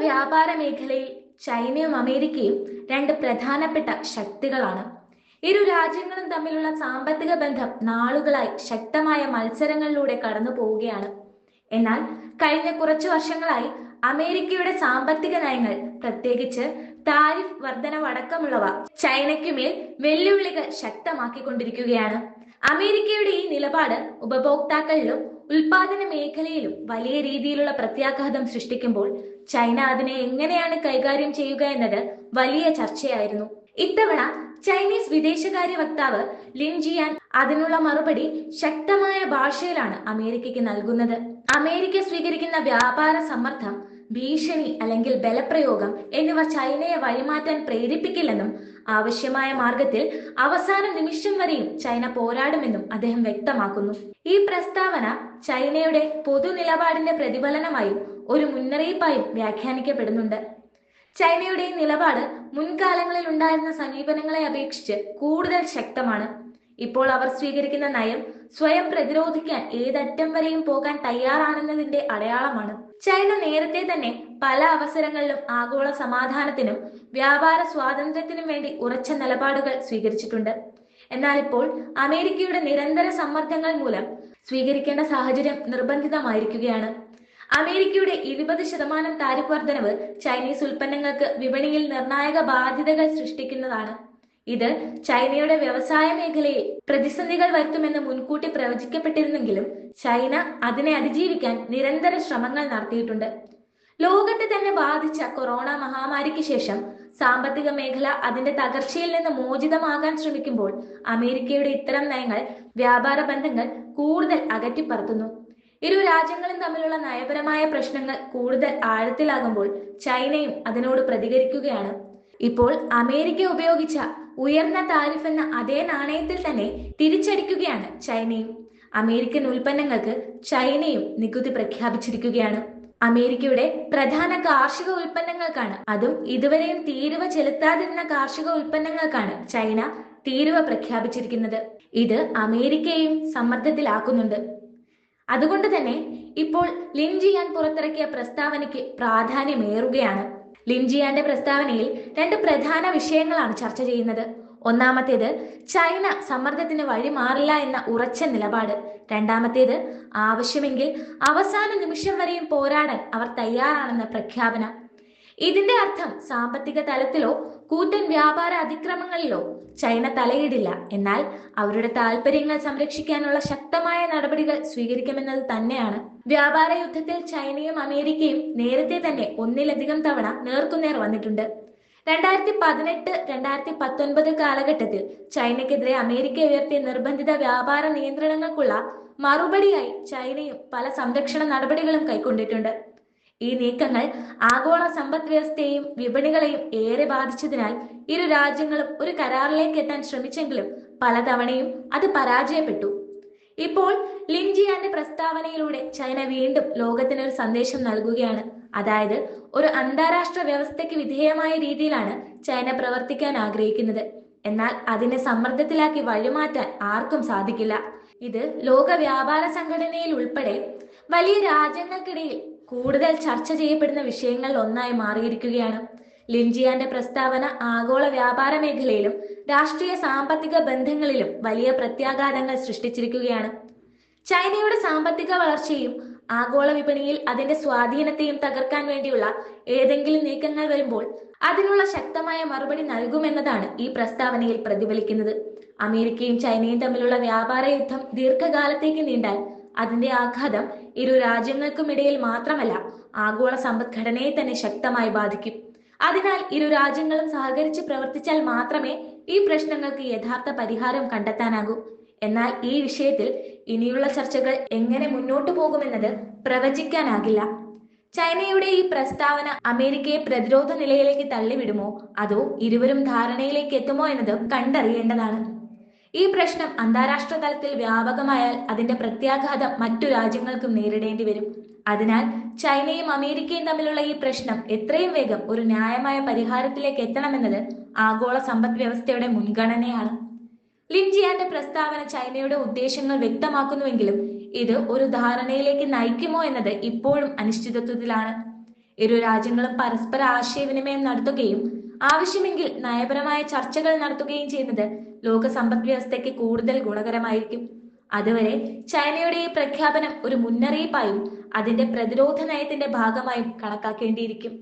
വ്യാപാര മേഖലയിൽ ചൈനയും അമേരിക്കയും രണ്ട് പ്രധാനപ്പെട്ട ശക്തികളാണ്. ഇരു രാജ്യങ്ങളും തമ്മിലുള്ള സാമ്പത്തിക ബന്ധം നാളുകളായി ശക്തമായ മത്സരങ്ങളിലൂടെ കടന്നു പോവുകയാണ്. എന്നാൽ കഴിഞ്ഞ കുറച്ചു വർഷങ്ങളായി അമേരിക്കയുടെ സാമ്പത്തിക നയങ്ങൾ, പ്രത്യേകിച്ച് താരിഫ് വർധനവടക്കമുള്ളവ ചൈനയ്ക്കുമേൽ വെല്ലുവിളികൾ ശക്തമാക്കിക്കൊണ്ടിരിക്കുകയാണ്. അമേരിക്കയുടെ ഈ നിലപാട് ഉപഭോക്താക്കളിലും ഉൽപാദന മേഖലയിലും വലിയ രീതിയിലുള്ള പ്രത്യാഘാതം സൃഷ്ടിക്കുമ്പോൾ ചൈന അതിനെ എങ്ങനെയാണ് കൈകാര്യം ചെയ്യുക എന്നത് വലിയ ചർച്ചയായിരുന്നു. ഇത്തവണ ചൈനീസ് വിദേശകാര്യ വക്താവ് ലിൻ ജിയാൻ അതിനുള്ള മറുപടി ശക്തമായ ഭാഷയിലാണ് അമേരിക്കയ്ക്ക് നൽകുന്നത്. അമേരിക്ക സ്വീകരിക്കുന്ന വ്യാപാര സമ്മർദ്ദം, ഭീഷണി അല്ലെങ്കിൽ ബലപ്രയോഗം എന്നിവ ചൈനയെ വഴിമാറ്റാൻ പ്രേരിപ്പിക്കില്ലെന്നും ആവശ്യമായ മാർഗത്തിൽ അവസാന നിമിഷം വരെയും ചൈന പോരാടുമെന്നും അദ്ദേഹം വ്യക്തമാക്കുന്നു. ഈ പ്രസ്താവന ചൈനയുടെ പൊതു നിലപാടിന്റെ പ്രതിഫലനമായും ഒരു മുന്നറിയിപ്പായും വ്യാഖ്യാനിക്കപ്പെടുന്നുണ്ട്. ചൈനയുടെ ഈ നിലപാട് മുൻകാലങ്ങളിൽ ഉണ്ടായിരുന്ന സമീപനങ്ങളെ അപേക്ഷിച്ച് കൂടുതൽ ശക്തമാണ്. ഇപ്പോൾ അവർ സ്വീകരിക്കുന്ന നയം സ്വയം പ്രതിരോധിക്കാൻ ഏതറ്റം വരെയും പോകാൻ തയ്യാറാണെന്നതിന്റെ അടയാളമാണ്. ചൈന നേരത്തെ തന്നെ പല അവസരങ്ങളിലും ആഗോള സമാധാനത്തിനും വ്യാപാര സ്വാതന്ത്ര്യത്തിനും വേണ്ടി ഉറച്ച നിലപാടുകൾ സ്വീകരിച്ചിട്ടുണ്ട്. എന്നാൽ ഇപ്പോൾ അമേരിക്കയുടെ നിരന്തര സമ്മർദ്ദങ്ങൾ മൂലം സ്വീകരിക്കേണ്ട സാഹചര്യം നിർബന്ധിതമായിരിക്കുകയാണ്. അമേരിക്കയുടെ 20% താരിഫ് വർധനവ് ചൈനീസ് ഉൽപ്പന്നങ്ങൾക്ക് വിപണിയിൽ നിർണായക ബാധ്യതകൾ സൃഷ്ടിക്കുന്നതാണ്. ഇത് ചൈനയുടെ വ്യവസായ മേഖലയിൽ പ്രതിസന്ധികൾ വരുത്തുമെന്ന് മുൻകൂട്ടി പ്രവചിക്കപ്പെട്ടിരുന്നെങ്കിലും ചൈന അതിനെ അതിജീവിക്കാൻ നിരന്തര ശ്രമങ്ങൾ നടത്തിയിട്ടുണ്ട്. ലോകത്തെ തന്നെ ബാധിച്ച കൊറോണ മഹാമാരിക്ക് ശേഷം സാമ്പത്തിക മേഖല അതിന്റെ തകർച്ചയിൽ നിന്ന് മോചിതമാകാൻ ശ്രമിക്കുമ്പോൾ അമേരിക്കയുടെ ഇത്തരം നയങ്ങൾ വ്യാപാര ബന്ധങ്ങൾ കൂടുതൽ അകറ്റിപ്പറത്തുന്നു. ഇരു രാജ്യങ്ങളും തമ്മിലുള്ള നയപരമായ പ്രശ്നങ്ങൾ കൂടുതൽ ആഴത്തിലാകുമ്പോൾ ചൈനയും അതിനോട് പ്രതികരിക്കുകയാണ്. ഇപ്പോൾ അമേരിക്ക ഉപയോഗിച്ച ഉയർന്ന താരിഫ് എന്ന അതേ നാണയത്തിൽ തന്നെ തിരിച്ചടിക്കുകയാണ് ചൈനയും. അമേരിക്കൻ ഉൽപ്പന്നങ്ങൾക്ക് ചൈനയും നികുതി പ്രഖ്യാപിച്ചിരിക്കുകയാണ്. അമേരിക്കയുടെ പ്രധാന കാർഷിക ഉൽപ്പന്നങ്ങൾക്കാണ്, അതും ഇതുവരെയും തീരുവ ചെലുത്താതിരുന്ന കാർഷിക ഉൽപ്പന്നങ്ങൾക്കാണ് ചൈന തീരുവ പ്രഖ്യാപിച്ചിരിക്കുന്നത്. ഇത് അമേരിക്കയെയും സമ്മർദ്ദത്തിലാക്കുന്നുണ്ട്. അതുകൊണ്ട് തന്നെ ഇപ്പോൾ ലിൻ ജിയാൻ പുറത്തിറക്കിയ പ്രസ്താവനയ്ക്ക് പ്രാധാന്യമേറുകയാണ്. ലിൻ ജിയാന്റെ പ്രസ്താവനയിൽ രണ്ട് പ്രധാന വിഷയങ്ങളാണ് ചർച്ച ചെയ്യുന്നത്. ഒന്നാമത്തേത് ചൈന സമ്മർദ്ദത്തിന് വഴിമാറില്ല എന്ന ഉറച്ച നിലപാട്. രണ്ടാമത്തേത് ആവശ്യമെങ്കിൽ അവസാന നിമിഷം വരെയും പോരാടാൻ അവർ തയ്യാറാണെന്ന പ്രഖ്യാപനം. ഇതിന്റെ അർത്ഥം സാമ്പത്തിക തലത്തിലോ കൂറ്റൻ വ്യാപാര അതിക്രമങ്ങളിലോ ചൈന തലയിടില്ല, എന്നാൽ അവരുടെ താല്പര്യങ്ങൾ സംരക്ഷിക്കാനുള്ള ശക്തമായ നടപടികൾ സ്വീകരിക്കുമെന്നത് തന്നെയാണ്. വ്യാപാര യുദ്ധത്തിൽ ചൈനയും അമേരിക്കയും നേരത്തെ തന്നെ ഒന്നിലധികം തവണ നേർക്കുനേർ വന്നിട്ടുണ്ട്. 2018-2019 കാലഘട്ടത്തിൽ ചൈനയ്ക്കെതിരെ അമേരിക്ക ഉയർത്തിയ നിർബന്ധിത വ്യാപാര നിയന്ത്രണങ്ങൾക്കുള്ള മറുപടിയായി ചൈനയും പല സംരക്ഷണ നടപടികളും കൈക്കൊണ്ടിട്ടുണ്ട്. ഈ നീക്കങ്ങൾ ആഗോള സമ്പദ് വ്യവസ്ഥയെയും വിപണികളെയും ഏറെ ബാധിച്ചതിനാൽ ഇരു രാജ്യങ്ങളും ഒരു കരാറിലേക്ക് എത്താൻ ശ്രമിച്ചെങ്കിലും പലതവണയും അത് പരാജയപ്പെട്ടു. ഇപ്പോൾ ലിൻ ജിയാന്റെ പ്രസ്താവനയിലൂടെ ചൈന വീണ്ടും ലോകത്തിനൊരു സന്ദേശം നൽകുകയാണ്. അതായത് ഒരു അന്താരാഷ്ട്ര വ്യവസ്ഥയ്ക്ക് വിധേയമായ രീതിയിലാണ് ചൈന പ്രവർത്തിക്കാൻ ആഗ്രഹിക്കുന്നത്. എന്നാൽ അതിനെ സമ്മർദ്ദത്തിലാക്കി വഴിമാറ്റാൻ ആർക്കും സാധിക്കില്ല. ഇത് ലോക വ്യാപാര സംഘടനയിൽ ഉൾപ്പെടെ വലിയ രാജ്യങ്ങൾക്കിടയിൽ കൂടുതൽ ചർച്ച ചെയ്യപ്പെടുന്ന വിഷയങ്ങളിൽ ഒന്നായി മാറിയിരിക്കുകയാണ്. ലിൻ ജിയാന്റെ പ്രസ്താവന ആഗോള വ്യാപാര മേഖലയിലും രാഷ്ട്രീയ സാമ്പത്തിക ബന്ധങ്ങളിലും വലിയ പ്രത്യാഘാതങ്ങൾ സൃഷ്ടിച്ചിരിക്കുകയാണ്. ചൈനയുടെ സാമ്പത്തിക വളർച്ചയും ആഗോള വിപണിയിൽ അതിന്റെ സ്വാധീനത്തെയും തകർക്കാൻ വേണ്ടിയുള്ള ഏതെങ്കിലും നീക്കങ്ങൾ വരുമ്പോൾ അതിനുള്ള ശക്തമായ മറുപടി നൽകുമെന്നതാണ് ഈ പ്രസ്താവനയിൽ പ്രതിഫലിക്കുന്നത്. അമേരിക്കയും ചൈനയും തമ്മിലുള്ള വ്യാപാര യുദ്ധം ദീർഘകാലത്തേക്ക് നീണ്ടാൽ അതിന്റെ ആഘാതം ഇരു രാജ്യങ്ങൾക്കുമിടയിൽ മാത്രമല്ല, ആഗോള സമ്പദ്ഘടനയെ തന്നെ ശക്തമായി ബാധിക്കും. അതിനാൽ ഇരു രാജ്യങ്ങളും സഹകരിച്ച് പ്രവർത്തിച്ചാൽ മാത്രമേ ഈ പ്രശ്നങ്ങൾക്ക് യഥാർത്ഥ പരിഹാരം കണ്ടെത്താനാകൂ. എന്നാൽ ഈ വിഷയത്തിൽ ഇനിയുള്ള ചർച്ചകൾ എങ്ങനെ മുന്നോട്ടു പോകുമെന്നത് പ്രവചിക്കാനാകില്ല. ചൈനയുടെ ഈ പ്രസ്താവന അമേരിക്കയെ പ്രതിരോധ നിലയിലേക്ക് തള്ളിവിടുമോ അതോ ഇരുവരും ധാരണയിലേക്ക് എത്തുമോ എന്നത് കണ്ടറിയേണ്ടതാണ്. ഈ പ്രശ്നം അന്താരാഷ്ട്ര തലത്തിൽ വ്യാപകമായാൽ അതിന്റെ പ്രത്യാഘാതം മറ്റു രാജ്യങ്ങൾക്കും നേരിടേണ്ടി വരും. അതിനാൽ ചൈനയും അമേരിക്കയും തമ്മിലുള്ള ഈ പ്രശ്നം എത്രയും വേഗം ഒരു ന്യായമായ പരിഹാരത്തിലേക്ക് എത്തണമെന്നത് ആഗോള സമ്പദ് വ്യവസ്ഥയുടെ മുൻഗണനയാണ്. ലിൻ ജിയാന്റെ പ്രസ്താവന ചൈനയുടെ ഉദ്ദേശങ്ങൾ വ്യക്തമാക്കുന്നുവെങ്കിലും ഇത് ഒരു ധാരണയിലേക്ക് നയിക്കുമോ എന്നത് ഇപ്പോഴും അനിശ്ചിതത്വത്തിലാണ്. ഇരു രാജ്യങ്ങളും പരസ്പര ആശയവിനിമയം നടത്തുകയും ആവശ്യമെങ്കിൽ നയപരമായ ചർച്ചകൾ നടത്തുകയും ചെയ്യുന്നത് ലോക സമ്പദ് വ്യവസ്ഥയ്ക്ക് കൂടുതൽ ഗുണകരമായിരിക്കും. അതുവരെ ചൈനയുടെ ഈ പ്രഖ്യാപനം ഒരു മുന്നറിയിപ്പായും അതിന്റെ പ്രതിരോധ നയത്തിന്റെ ഭാഗമായും കണക്കാക്കേണ്ടിയിരിക്കും.